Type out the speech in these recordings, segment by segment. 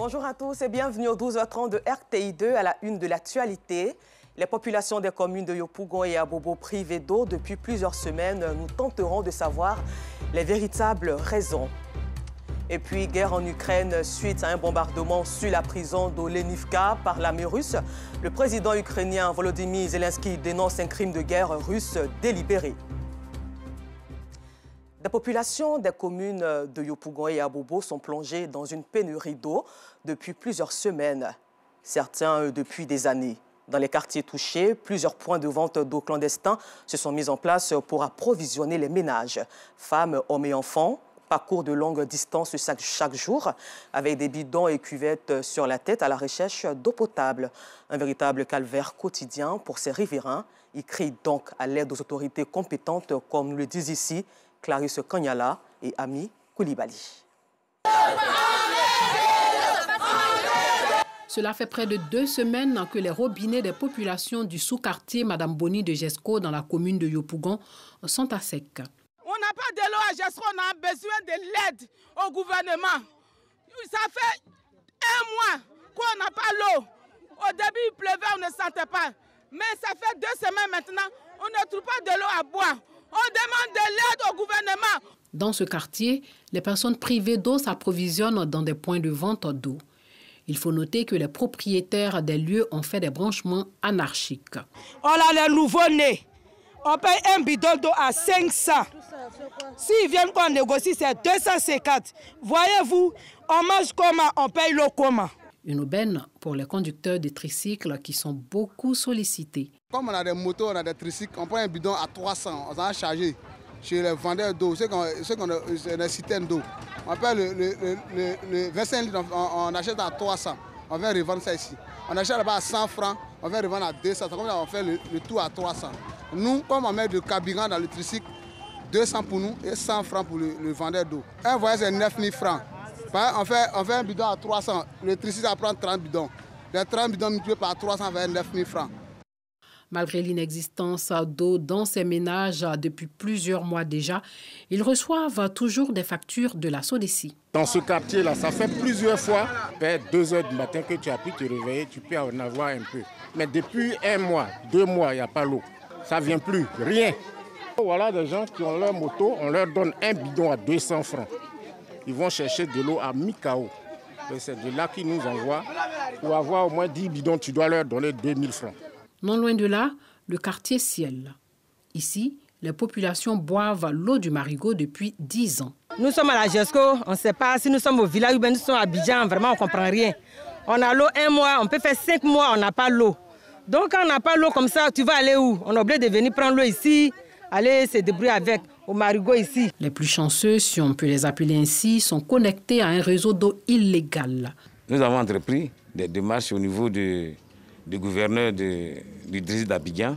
Bonjour à tous et bienvenue au 12h30 de RTI2 à la une de l'actualité. Les populations des communes de Yopougon et Abobo privées d'eau depuis plusieurs semaines. Nous tenterons de savoir les véritables raisons. Et puis, guerre en Ukraine suite à un bombardement sur la prison d'Olenivka par l'armée russe. Le président ukrainien Volodymyr Zelensky dénonce un crime de guerre russe délibéré. Les populations des communes de Yopougon et Abobo sont plongées dans une pénurie d'eau depuis plusieurs semaines, certains depuis des années. Dans les quartiers touchés, plusieurs points de vente d'eau clandestins se sont mis en place pour approvisionner les ménages. Femmes, hommes et enfants parcourent de longues distances chaque jour avec des bidons et cuvettes sur la tête à la recherche d'eau potable. Un véritable calvaire quotidien pour ces riverains. Ils crient donc à l'aide aux autorités compétentes, comme nous le disent ici Clarisse Kanyala et Ami Koulibaly. Cela fait près de 2 semaines que les robinets des populations du sous-quartier Madame Boni de Jesco dans la commune de Yopougon sont à sec. On n'a pas de l'eau à Jesco, on a besoin de l'aide au gouvernement. Ça fait 1 mois qu'on n'a pas l'eau. Au début, il pleuvait, on ne sentait pas. Mais ça fait 2 semaines maintenant, on ne trouve pas de l'eau à boire. On demande de l'aide au gouvernement. Dans ce quartier, les personnes privées d'eau s'approvisionnent dans des points de vente d'eau. Il faut noter que les propriétaires des lieux ont fait des branchements anarchiques. On a les nouveaux-nés. On paye un bidon d'eau à 500. S'ils viennent qu'on négocie, c'est 250. Voyez-vous, on mange comment, on paye l'eau comment. Une aubaine pour les conducteurs de tricycles qui sont beaucoup sollicités. Comme on a des motos, on a des tricycles, on prend un bidon à 300, on s'en a chargé chez les vendeurs d'eau, ceux qui ont des citernes d'eau. On paye le 25 litres, on achète à 300, on vient revendre ça ici. On achète là-bas à 100 francs, on vient revendre à 200, comme ça on fait le tout à 300. Nous, comme on met du carburant dans le tricycle, 200 pour nous et 100 francs pour le vendeur d'eau. Un voyage c'est 9 000 francs. On fait un bidon à 300, le tricycle ça prend 30 bidons. Les 30 bidons multipliés par 300 va être 9 000 francs. Malgré l'inexistence d'eau dans ces ménages depuis plusieurs mois déjà, ils reçoivent toujours des factures de la SODECI. Dans ce quartier-là, ça fait plusieurs fois, vers 2 h du matin que tu as pu te réveiller, tu peux en avoir un peu. Mais depuis 1 mois, 2 mois, il n'y a pas l'eau. Ça ne vient plus, rien. Voilà des gens qui ont leur moto, on leur donne un bidon à 200 francs. Ils vont chercher de l'eau à mi-KO. C'est de là qu'ils nous envoient. Pour avoir au moins 10 bidons, tu dois leur donner 2000 francs. Non loin de là, le quartier Ciel. Ici, les populations boivent l'eau du Marigot depuis 10 ans. Nous sommes à la Jesco, on ne sait pas si nous sommes au village ou bien nous sommes à Abidjan, vraiment on ne comprend rien. On a l'eau 1 mois, on peut faire 5 mois, on n'a pas l'eau. Donc quand on n'a pas l'eau comme ça, tu vas aller où? On est obligé de venir prendre l'eau ici, aller se débrouiller avec, au Marigot ici. Les plus chanceux, si on peut les appeler ainsi, sont connectés à un réseau d'eau illégal. Nous avons entrepris des démarches au niveau du gouverneur du district d'Abidjan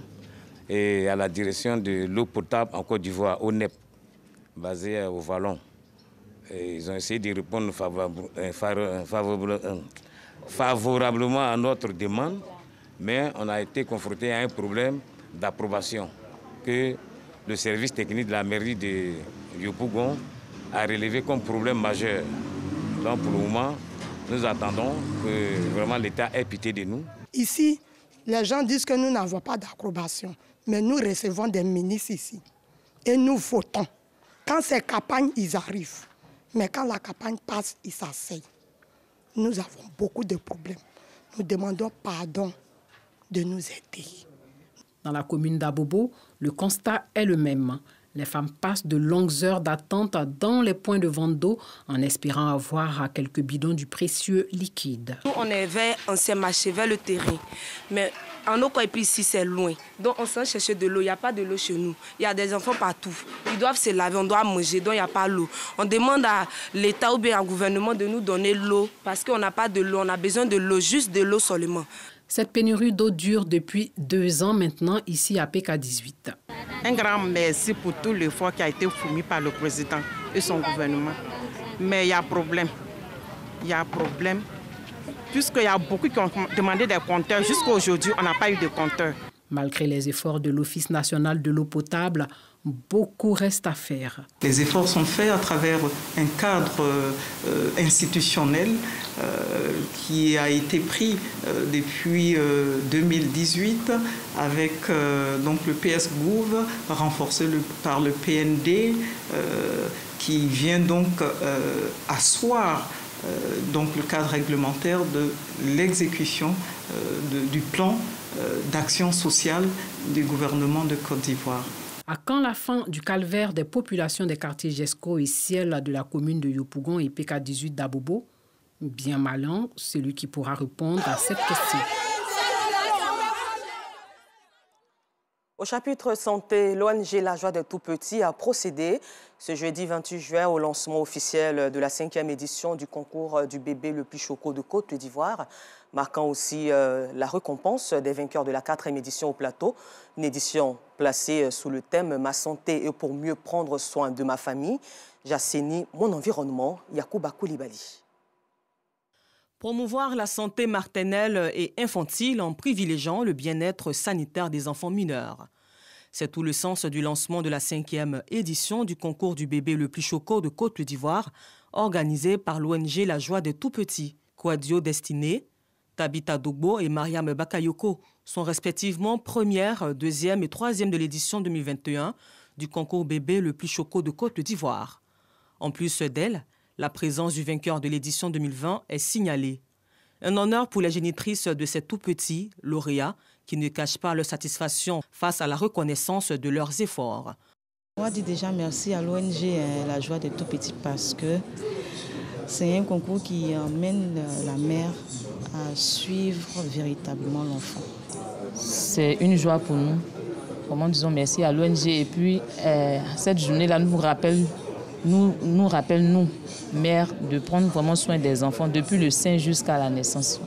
et à la direction de l'eau potable en Côte d'Ivoire, ONEP, basée au Vallon. Et ils ont essayé de répondre favorablement à notre demande, mais on a été confronté à un problème d'approbation que le service technique de la mairie de Yopougon a relevé comme problème majeur. Donc pour le moment, nous attendons que vraiment l'État ait pitié de nous. Ici, les gens disent que nous n'avons pas d'approbation, mais nous recevons des ministres ici et nous votons. Quand ces campagnes, ils arrivent, mais quand la campagne passe, ils s'asseyent. Nous avons beaucoup de problèmes. Nous demandons pardon de nous aider. Dans la commune d'Abobo, le constat est le même. Les femmes passent de longues heures d'attente dans les points de vente d'eau en espérant avoir quelques bidons du précieux liquide. Nous, on est vers ancien marché, vers le terrain. Mais en eau, et puis ici, c'est loin. Donc, on s'en cherche de l'eau. Il n'y a pas de l'eau chez nous. Il y a des enfants partout. Ils doivent se laver, on doit manger, donc il n'y a pas l'eau. On demande à l'État ou bien au gouvernement de nous donner l'eau parce qu'on n'a pas de l'eau. On a besoin de l'eau, juste de l'eau seulement. Cette pénurie d'eau dure depuis 2 ans maintenant ici à PK18. Un grand merci pour tout l'effort qui a été fourni par le président et son gouvernement. Mais il y a problème. Il y a problème. Puisqu'il y a beaucoup qui ont demandé des compteurs, jusqu'à aujourd'hui, on n'a pas eu de compteurs. Malgré les efforts de l'Office national de l'eau potable, beaucoup reste à faire. Les efforts sont faits à travers un cadre institutionnel qui a été pris depuis 2018 avec donc le PS Gouv, renforcé par le PND, qui vient donc asseoir donc le cadre réglementaire de l'exécution du plan d'action sociale du gouvernement de Côte d'Ivoire. À quand la fin du calvaire des populations des quartiers Jesco et Ciel de la commune de Yopougon et PK18 d'Abobo? Bien malin, celui qui pourra répondre à cette question. Au chapitre santé, l'ONG La Joie des Tout-Petits a procédé ce jeudi 28 juin au lancement officiel de la 5e édition du concours du bébé le plus choco de Côte d'Ivoire, marquant aussi la récompense des vainqueurs de la 4e édition au plateau. Une édition placée sous le thème « Ma santé et pour mieux prendre soin de ma famille ». J'assaini mon environnement, Yacouba Koulibaly. Promouvoir la santé maternelle et infantile en privilégiant le bien-être sanitaire des enfants mineurs. C'est tout le sens du lancement de la 5e édition du concours du bébé le plus choco de Côte d'Ivoire, organisé par l'ONG La Joie des Tout-Petits. Kouadio Destiné, Tabita Dogbo et Mariam Bakayoko sont respectivement première, deuxième et troisième de l'édition 2021 du concours bébé le plus choco de Côte d'Ivoire. En plus d'elle, la présence du vainqueur de l'édition 2020 est signalée. Un honneur pour les génitrices de ces tout-petits lauréats qui ne cachent pas leur satisfaction face à la reconnaissance de leurs efforts. Moi, je dis déjà merci à l'ONG La Joie des Tout-Petits parce que c'est un concours qui emmène la mère à suivre véritablement l'enfant. C'est une joie pour nous. Comment disons merci à l'ONG et puis cette journée-là nous rappelle, nous, mères, de prendre vraiment soin des enfants depuis le sein jusqu'à la naissance.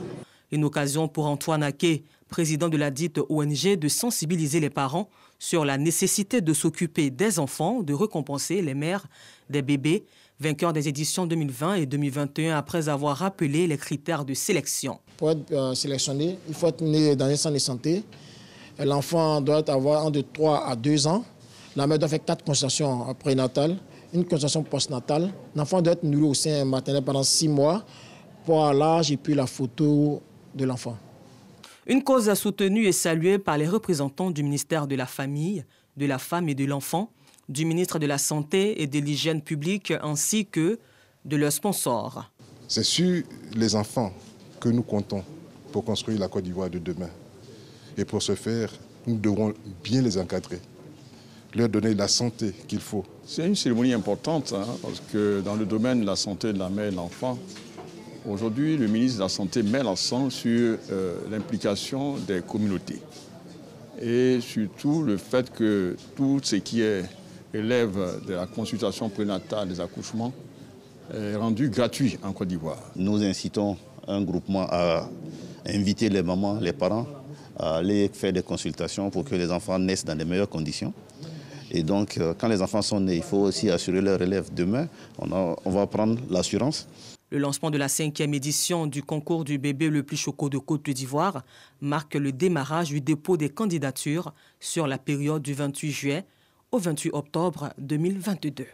Une occasion pour Antoine Aké, président de la dite ONG, de sensibiliser les parents sur la nécessité de s'occuper des enfants, de récompenser les mères des bébés, vainqueurs des éditions 2020 et 2021 après avoir rappelé les critères de sélection. Pour être sélectionné, il faut être né dans un centre de santé. L'enfant doit avoir de 3 à 2 ans. La mère doit faire 4 consultations prénatales, une consultation postnatale. L'enfant doit être nourri au sein maternel pendant 6 mois pour l'âge et puis la photo de l'enfant. Une cause soutenue et saluée par les représentants du ministère de la Famille, de la Femme et de l'Enfant, du ministre de la Santé et de l'Hygiène publique ainsi que de leurs sponsors. C'est sur les enfants que nous comptons pour construire la Côte d'Ivoire de demain. Et pour ce faire, nous devrons bien les encadrer, leur donner la santé qu'il faut. C'est une cérémonie importante parce que dans le domaine de la santé de la mère et de l'enfant, aujourd'hui, le ministre de la Santé met l'accent sur l'implication des communautés et surtout le fait que tout ce qui élève de la consultation prénatale des accouchements est rendu gratuit en Côte d'Ivoire. Nous incitons un groupement à inviter les mamans, les parents à aller faire des consultations pour que les enfants naissent dans les meilleures conditions. Et donc, quand les enfants sont nés, il faut aussi assurer leur relève. Demain, on va prendre l'assurance. Le lancement de la 5e édition du concours du bébé le plus choco de Côte d'Ivoire marque le démarrage du dépôt des candidatures sur la période du 28 juillet au 28 octobre 2022.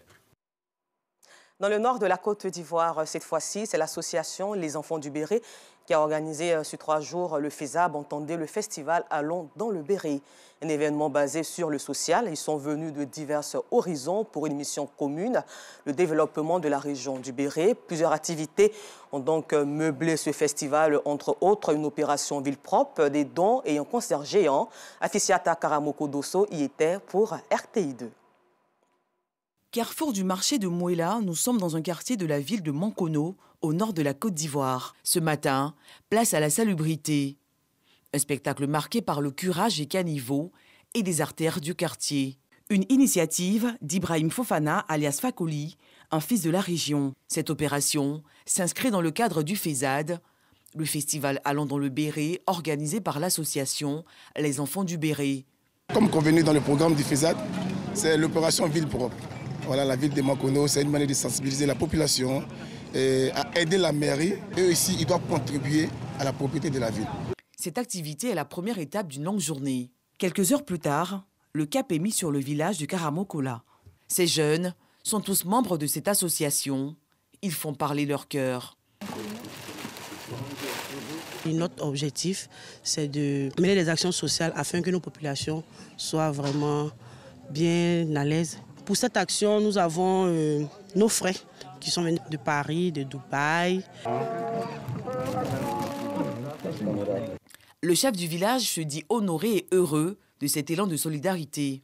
Dans le nord de la Côte d'Ivoire, cette fois-ci, c'est l'association Les Enfants du Béret qui a organisé sur 3 jours le FESAB, entendez le festival Allons dans le Béret. Un événement basé sur le social. Ils sont venus de divers horizons pour une mission commune, le développement de la région du Béret. Plusieurs activités ont donc meublé ce festival, entre autres une opération ville propre, des dons et un concert géant. Afisiata Karamoko Dosso y était pour RTI2. Carrefour du marché de Mouela, nous sommes dans un quartier de la ville de Mankono, au nord de la Côte d'Ivoire. Ce matin, place à la salubrité. Un spectacle marqué par le curage des caniveaux et des artères du quartier. Une initiative d'Ibrahim Fofana, alias Fakoli, un fils de la région. Cette opération s'inscrit dans le cadre du FESAD, le festival Allons dans le Béret, organisé par l'association Les Enfants du Béret. Comme convenu dans le programme du FESAD, c'est l'opération ville propre. Voilà, la ville de Mankono, c'est une manière de sensibiliser la population et à aider la mairie. Eux ici, ils doivent contribuer à la propriété de la ville. Cette activité est la première étape d'une longue journée. Quelques heures plus tard, le cap est mis sur le village de Karamokola. Ces jeunes sont tous membres de cette association. Ils font parler leur cœur. Notre objectif, c'est de mener des actions sociales afin que nos populations soient vraiment bien à l'aise. Pour cette action, nous avons nos frères qui sont venus de Paris, de Dubaï. Le chef du village se dit honoré et heureux de cet élan de solidarité.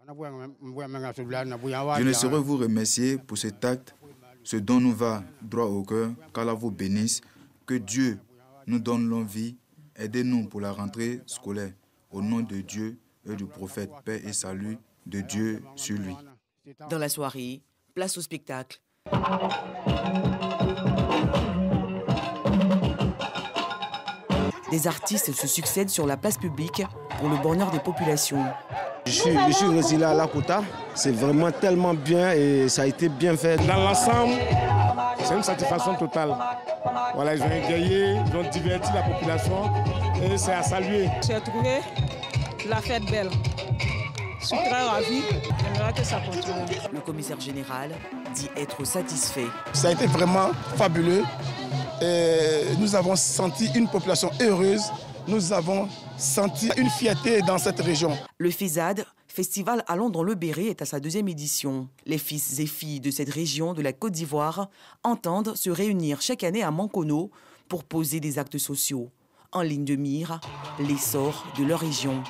Je ne saurais vous remercier pour cet acte, ce dont nous va droit au cœur, qu'Allah vous bénisse, que Dieu nous donne l'envie, aidez-nous pour la rentrée scolaire. Au nom de Dieu et du prophète, paix et salut de Dieu sur lui. Dans la soirée, place au spectacle. Des artistes se succèdent sur la place publique pour le bonheur des populations. Je suis résilé à Lakota. C'est vraiment tellement bien et ça a été bien fait. Dans l'ensemble, c'est une satisfaction totale. Voilà, ils ont égayé, ils ont diverti la population et c'est à saluer. J'ai trouvé la fête belle. Je suis très ravi. J'aimerais que ça continue. Le commissaire général dit être satisfait. Ça a été vraiment fabuleux. Et nous avons senti une population heureuse. Nous avons senti une fierté dans cette région. Le FESAD, Festival Allons dans le Béret, est à sa 2e édition. Les fils et filles de cette région de la Côte d'Ivoire entendent se réunir chaque année à Mankono pour poser des actes sociaux. En ligne de mire, l'essor de leur région.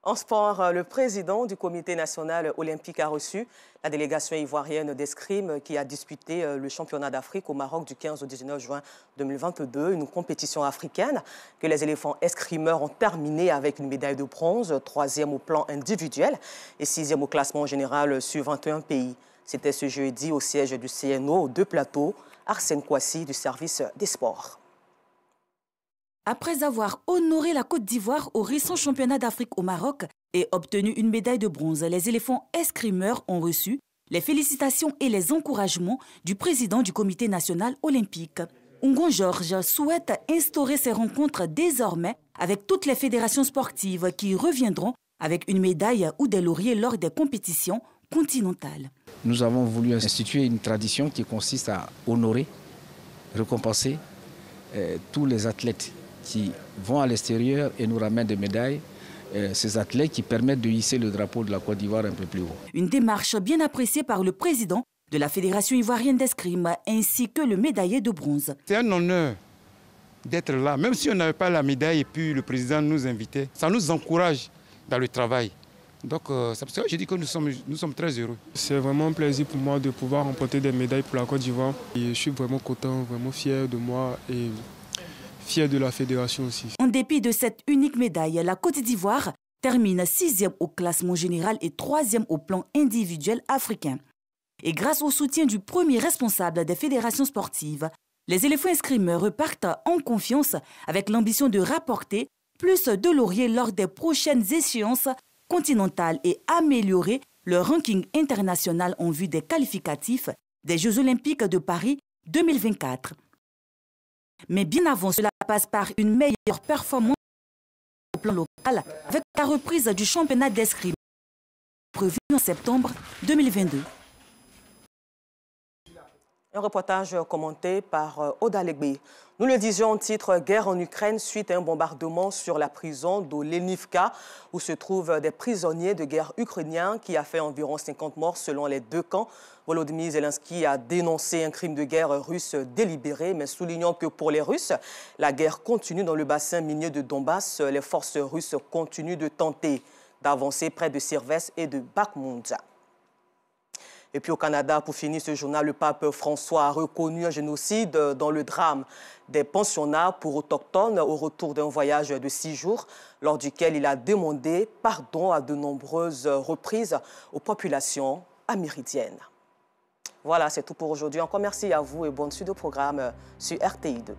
En sport, le président du Comité national olympique a reçu la délégation ivoirienne d'escrime qui a disputé le championnat d'Afrique au Maroc du 15 au 19 juin 2022, une compétition africaine que les éléphants escrimeurs ont terminé avec une médaille de bronze, 3e au plan individuel et 6e au classement général sur 21 pays. C'était ce jeudi au siège du CNO, de Plateau, Arsène Kouassi du service des sports. Après avoir honoré la Côte d'Ivoire au récent championnat d'Afrique au Maroc et obtenu une médaille de bronze, les éléphants escrimeurs ont reçu les félicitations et les encouragements du président du Comité national olympique. Ngon Georges souhaite instaurer ces rencontres désormais avec toutes les fédérations sportives qui reviendront avec une médaille ou des lauriers lors des compétitions continentales. Nous avons voulu instituer une tradition qui consiste à honorer, récompenser tous les athlètes qui vont à l'extérieur et nous ramènent des médailles, ces athlètes qui permettent de hisser le drapeau de la Côte d'Ivoire un peu plus haut. Une démarche bien appréciée par le président de la Fédération ivoirienne d'escrime ainsi que le médaillé de bronze. C'est un honneur d'être là, même si on n'avait pas la médaille et puis le président nous invitait. Ça nous encourage dans le travail. Donc c'est pour ça que je dis que nous sommes très heureux. C'est vraiment un plaisir pour moi de pouvoir remporter des médailles pour la Côte d'Ivoire. Et je suis vraiment content, vraiment fier de moi et fier de la fédération aussi. En dépit de cette unique médaille, la Côte d'Ivoire termine 6e au classement général et 3e au plan individuel africain. Et grâce au soutien du premier responsable des fédérations sportives, les éléphants escrimeurs repartent en confiance avec l'ambition de rapporter plus de lauriers lors des prochaines échéances continentales et améliorer leur ranking international en vue des qualificatifs des Jeux olympiques de Paris 2024. Mais bien avant, cela passe par une meilleure performance au plan local avec la reprise du championnat d'escrime prévu en septembre 2022. Un reportage commenté par Oda Legbe. Nous le disions en titre, guerre en Ukraine suite à un bombardement sur la prison d'Olenivka où se trouvent des prisonniers de guerre ukrainiens qui a fait environ 50 morts selon les deux camps. Volodymyr Zelensky a dénoncé un crime de guerre russe délibéré, mais soulignant que pour les Russes, la guerre continue dans le bassin minier de Donbass. Les forces russes continuent de tenter d'avancer près de Sirves et de Bakhmut. Et puis au Canada, pour finir ce journal, le pape François a reconnu un génocide dans le drame des pensionnats pour autochtones au retour d'un voyage de 6 jours, lors duquel il a demandé pardon à de nombreuses reprises aux populations amérindiennes. Voilà, c'est tout pour aujourd'hui. Encore merci à vous et bonne suite au programme sur RTI2.